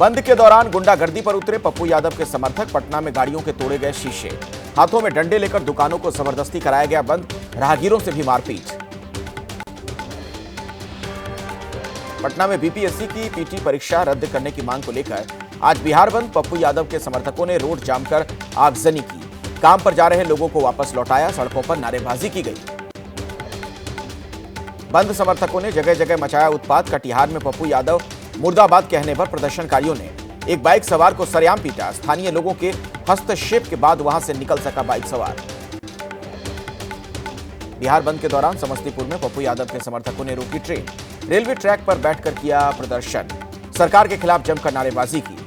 बंद के दौरान गुंडागर्दी पर उतरे पप्पू यादव के समर्थक। पटना में गाड़ियों के तोड़े गए शीशे। हाथों में डंडे लेकर दुकानों को जबरदस्ती कराया गया बंद। राहगीरों से भी मारपीट। पटना में बीपीएससी की पीटी परीक्षा रद्द करने की मांग को लेकर आज बिहार बंद। पप्पू यादव के समर्थकों ने रोड जाम कर आगजनी की। काम पर जा रहे लोगों को वापस लौटाया। सड़कों पर नारेबाजी की गई। बंद समर्थकों ने जगह जगह मचाया उत्पात। कटिहार में पप्पू यादव मुर्दाबाद कहने पर प्रदर्शनकारियों ने एक बाइक सवार को सरेआम पीटा। स्थानीय लोगों के हस्तक्षेप के बाद वहां से निकल सका बाइक सवार। बिहार बंद के दौरान समस्तीपुर में पप्पू यादव के समर्थकों ने रोकी ट्रेन। रेलवे ट्रैक पर बैठकर किया प्रदर्शन। सरकार के खिलाफ जमकर नारेबाजी की।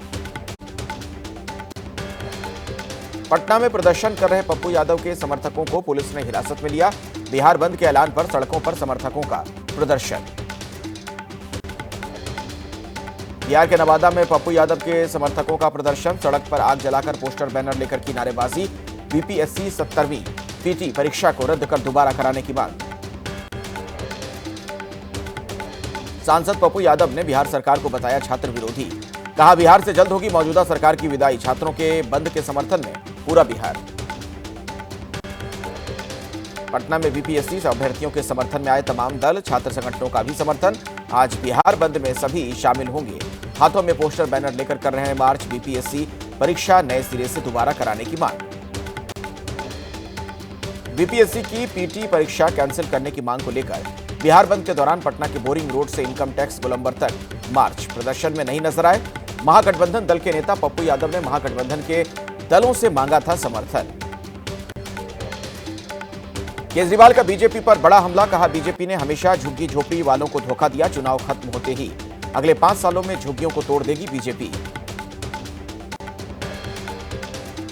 पटना में प्रदर्शन कर रहे पप्पू यादव के समर्थकों को पुलिस ने हिरासत में लिया। बिहार बंद के ऐलान पर सड़कों पर समर्थकों का प्रदर्शन। बिहार के नवादा में पप्पू यादव के समर्थकों का प्रदर्शन। सड़क पर आग जलाकर पोस्टर बैनर लेकर की नारेबाजी। बीपीएससी 70वीं पीटी परीक्षा को रद्द कर दोबारा कराने की मांग। सांसद पप्पू यादव ने बिहार सरकार को बताया छात्र विरोधी। कहा बिहार से जल्द होगी मौजूदा सरकार की विदाई। छात्रों के बंद के समर्थन में पूरा बिहार। पटना में बीपीएससी अभ्यर्थियों के समर्थन में आए तमाम दल। छात्र संगठनों का भी समर्थन। आज बिहार बंद में सभी शामिल होंगे। हाथों में पोस्टर बैनर लेकर कर रहे हैं मार्च। बीपीएससी परीक्षा नए सिरे से दोबारा कराने की मांग। बीपीएससी की पीटी परीक्षा कैंसिल करने की मांग को लेकर बिहार बंद के दौरान पटना के बोरिंग रोड से इनकम टैक्स गोलंबर तक मार्च। प्रदर्शन में नहीं नजर आए महागठबंधन दल के नेता। पप्पू यादव ने महागठबंधन के दलों से मांगा था समर्थन। केजरीवाल का बीजेपी पर बड़ा हमला। कहा बीजेपी ने हमेशा झुग्गी झोपड़ी वालों को धोखा दिया। चुनाव खत्म होते ही अगले 5 सालों में झुग्गियों को तोड़ देगी बीजेपी।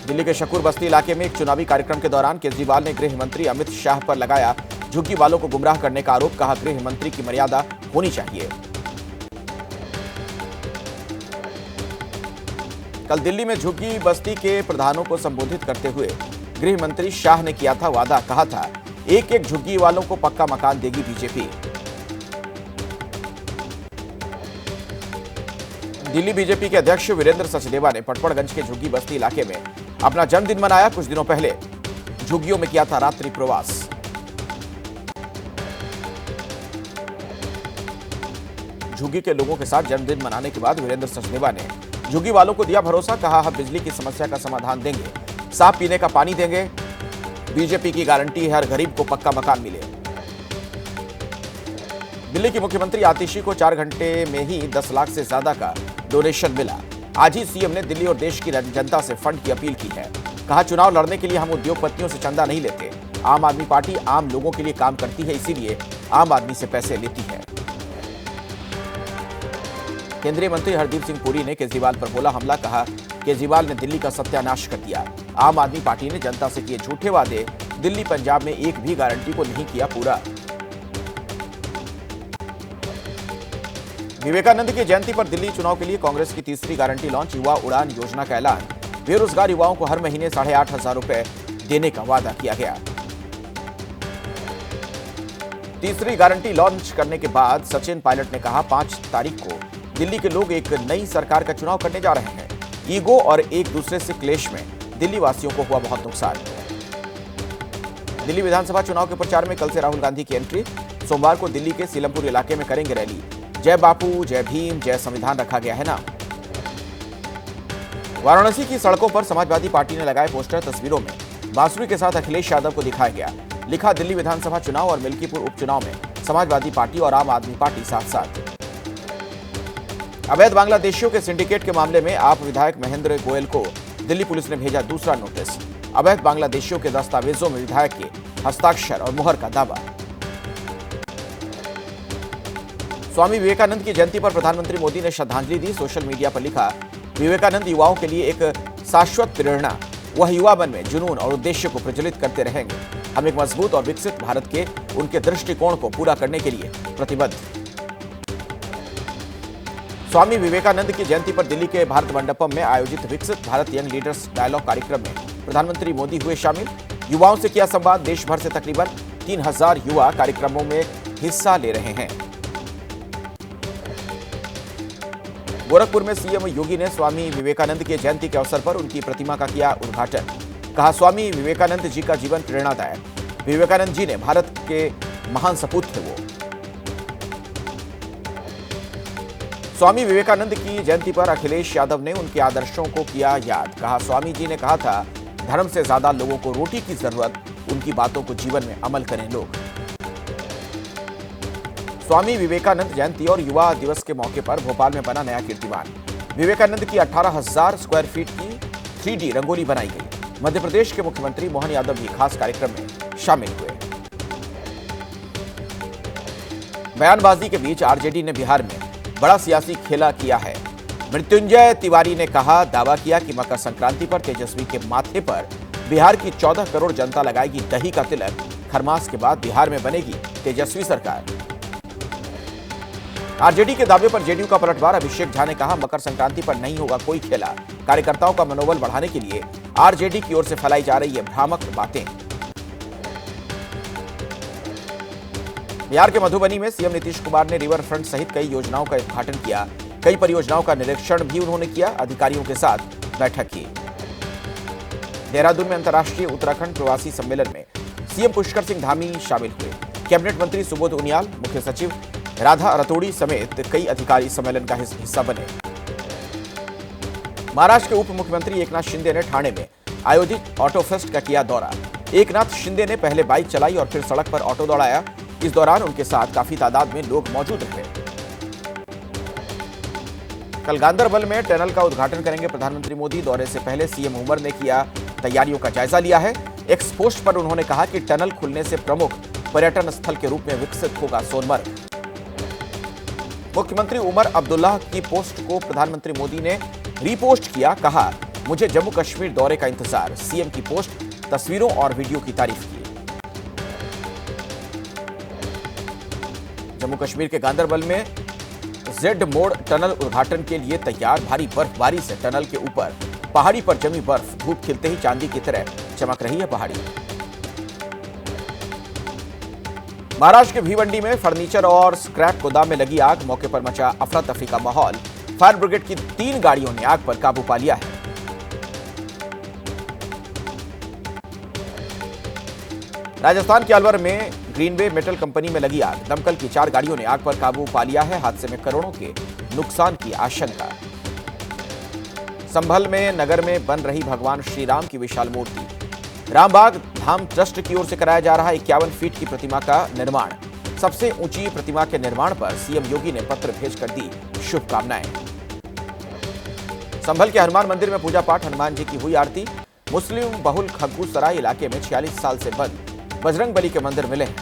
दिल्ली के शकूर बस्ती इलाके में एक चुनावी कार्यक्रम के दौरान केजरीवाल ने गृह मंत्री अमित शाह पर लगाया झुग्गी वालों को गुमराह करने का आरोप। कहा गृह मंत्री की मर्यादा होनी चाहिए। कल दिल्ली में झुग्गी बस्ती के प्रधानों को संबोधित करते हुए गृह मंत्री शाह ने किया था वादा। कहा था एक एक झुग्गी वालों को पक्का मकान देगी बीजेपी। दिल्ली बीजेपी के अध्यक्ष वीरेंद्र सचदेवा ने पटपड़गंज के झुग्गी बस्ती इलाके में अपना जन्मदिन मनाया। कुछ दिनों पहले झुग्गियों में किया था रात्रि प्रवास। झुग्गी के लोगों के साथ जन्मदिन मनाने के बाद वीरेंद्र सचदेवा ने झुग्गी वालों को दिया भरोसा। कहा हम बिजली की समस्या का समाधान देंगे। साफ पीने का पानी देंगे। बीजेपी की गारंटी है हर गरीब को पक्का मकान मिले। दिल्ली की मुख्यमंत्री आतिशी को 4 घंटे में ही 10 लाख से ज्यादा का डोनेशन मिला। आज ही सीएम ने दिल्ली और देश की जनता से फंड की अपील की है। कहा चुनाव लड़ने के लिए हम उद्योगपतियों से चंदा नहीं लेते। आम आदमी पार्टी आम लोगों के लिए काम करती है, इसीलिए आम आदमी से पैसे लेती है। केंद्रीय मंत्री हरदीप सिंह पुरी ने केजरीवाल पर बोला हमला। कहा केजरीवाल ने दिल्ली का सत्यानाश कर दिया। आम आदमी पार्टी ने जनता से किए झूठे वादे। दिल्ली पंजाब में एक भी गारंटी को नहीं किया पूरा। विवेकानंद की जयंती पर दिल्ली चुनाव के लिए कांग्रेस की तीसरी गारंटी लॉन्च। युवा उड़ान योजना का ऐलान। बेरोजगार युवाओं को हर महीने 8,500 रुपए देने का वादा किया गया। तीसरी गारंटी लॉन्च करने के बाद सचिन पायलट ने कहा 5 तारीख को दिल्ली के लोग एक नई सरकार का चुनाव करने जा रहे हैं। ईगो और एक दूसरे से क्लेश में दिल्ली वासियों को हुआ बहुत नुकसान। दिल्ली विधानसभा चुनाव के प्रचार में कल से राहुल गांधी की एंट्री। सोमवार को दिल्ली के सीलमपुर इलाके में करेंगे रैली। जय बापू, जय भीम, जय संविधान रखा गया है नाम। वाराणसी की सड़कों पर समाजवादी पार्टी ने लगाए पोस्टर। तस्वीरों में बांसुरी के साथ अखिलेश यादव को दिखाया गया। लिखा दिल्ली विधानसभा चुनाव और मिल्कीपुर उपचुनाव में समाजवादी पार्टी और आम आदमी पार्टी साथ साथ। अवैध बांग्लादेशियों के सिंडिकेट के मामले में आप विधायक महेंद्र गोयल को दिल्ली पुलिस ने भेजा दूसरा नोटिस। अवैध बांग्लादेशियों के दस्तावेजों में विधायक के हस्ताक्षर और मुहर का दावा। स्वामी विवेकानंद की जयंती पर प्रधानमंत्री मोदी ने श्रद्धांजलि दी। सोशल मीडिया पर लिखा विवेकानंद युवाओं के लिए एक शाश्वत प्रेरणा। वह युवा मन में जुनून और उद्देश्य को प्रज्वलित करते रहेंगे। हम एक मजबूत और विकसित भारत के उनके दृष्टिकोण को पूरा करने के लिए प्रतिबद्ध। स्वामी विवेकानंद की जयंती पर दिल्ली के भारत मंडपम में आयोजित विकसित भारत यंग लीडर्स डायलॉग कार्यक्रम में प्रधानमंत्री मोदी हुए शामिल। युवाओं से किया संवाद। देश भर से तकरीबन 3000 युवा कार्यक्रमों में हिस्सा ले रहे हैं। गोरखपुर में सीएम योगी ने स्वामी विवेकानंद की जयंती के अवसर पर उनकी प्रतिमा का किया उद्घाटन। कहा, स्वामी विवेकानंद जी का जीवन प्रेरणादायक। विवेकानंद जी ने भारत के महान सपूत थे वो। स्वामी विवेकानंद की जयंती पर अखिलेश यादव ने उनके आदर्शों को किया याद। कहा, स्वामी जी ने कहा था, धर्म से ज्यादा लोगों को रोटी की जरूरत, उनकी बातों को जीवन में अमल करें लोग। स्वामी विवेकानंद जयंती और युवा दिवस के मौके पर भोपाल में बना नया कीर्तिमान। विवेकानंद की 18,000 स्क्वायर फीट की 3D रंगोली बनाई गई। मध्य प्रदेश के मुख्यमंत्री मोहन यादव भी खास कार्यक्रम में शामिल हुए। बयानबाजी के बीच आरजेडी ने बिहार में बड़ा सियासी खेला किया है। मृत्युंजय तिवारी ने कहा, दावा किया कि मकर संक्रांति पर तेजस्वी के माथे पर बिहार की 14 करोड़ जनता लगाएगी दही का तिलक। खरमास के बाद बिहार में बनेगी तेजस्वी सरकार। आरजेडी के दावे पर जेडीयू का पलटवार। अभिषेक झा ने कहा, मकर संक्रांति पर नहीं होगा कोई खेला। कार्यकर्ताओं का मनोबल बढ़ाने के लिए आरजेडी की ओर से फैलाई जा रही है भ्रामक बातें। बिहार के मधुबनी में सीएम नीतीश कुमार ने रिवर फ्रंट सहित कई योजनाओं का उद्घाटन किया। कई परियोजनाओं का निरीक्षण भी उन्होंने किया। अधिकारियों के साथ बैठक की। देहरादून में अंतर्राष्ट्रीय उत्तराखंड प्रवासी सम्मेलन में सीएम पुष्कर सिंह धामी शामिल हुए। कैबिनेट मंत्री सुबोध उनियाल, मुख्य सचिव राधा रतोड़ी समेत कई अधिकारी सम्मेलन का हिस्सा बने। महाराष्ट्र के उप मुख्यमंत्री एकनाथ शिंदे ने ठाणे में आयोजित ऑटो फेस्ट का किया दौरा। एकनाथ शिंदे ने पहले बाइक चलाई और फिर सड़क पर ऑटो दौड़ाया। इस दौरान उनके साथ काफी तादाद में लोग मौजूद रहे। कल गांदरबल में टनल का उद्घाटन करेंगे प्रधानमंत्री मोदी। दौरे से पहले सीएम उमर ने किया तैयारियों का जायजा लिया है। एक्स पोस्ट पर उन्होंने कहा कि टनल खुलने से प्रमुख पर्यटन स्थल के रूप में विकसित होगा सोनमर्ग। मुख्यमंत्री उमर अब्दुल्लाह की पोस्ट को प्रधानमंत्री मोदी ने रीपोस्ट किया। कहा, मुझे जम्मू कश्मीर दौरे का इंतजार। सीएम की पोस्ट, तस्वीरों और वीडियो की तारीफ की। जम्मू कश्मीर के गांदरबल में जेड मोड़ टनल उद्घाटन के लिए तैयार। भारी बर्फबारी से टनल के ऊपर पहाड़ी पर जमी बर्फ धूप खिलते ही चांदी की तरह चमक रही है पहाड़ी। महाराष्ट्र के भिवंडी में फर्नीचर और स्क्रैप गोदाम में लगी आग। मौके पर मचा अफरा तफरी का माहौल। फायर ब्रिगेड की 3 गाड़ियों ने आग पर काबू पा लिया है। राजस्थान के अलवर में ग्रीनवे मेटल कंपनी में लगी आग। दमकल की 4 गाड़ियों ने आग पर काबू पा लिया है। हादसे में करोड़ों के नुकसान की आशंका। संभल में नगर में बन रही भगवान श्री राम की विशाल मूर्ति। रामबाग धाम ट्रस्ट की ओर से कराया जा रहा 51 फीट की प्रतिमा का निर्माण। सबसे ऊंची प्रतिमा के निर्माण पर सीएम योगी ने पत्र भेजकर दी शुभकामनाएं। संभल के हनुमान मंदिर में पूजा पाठ, हनुमान जी की हुई आरती। मुस्लिम बहुल खग्गू सराय इलाके में 46 साल से बंद बजरंग बली के मंदिर मिले हैं।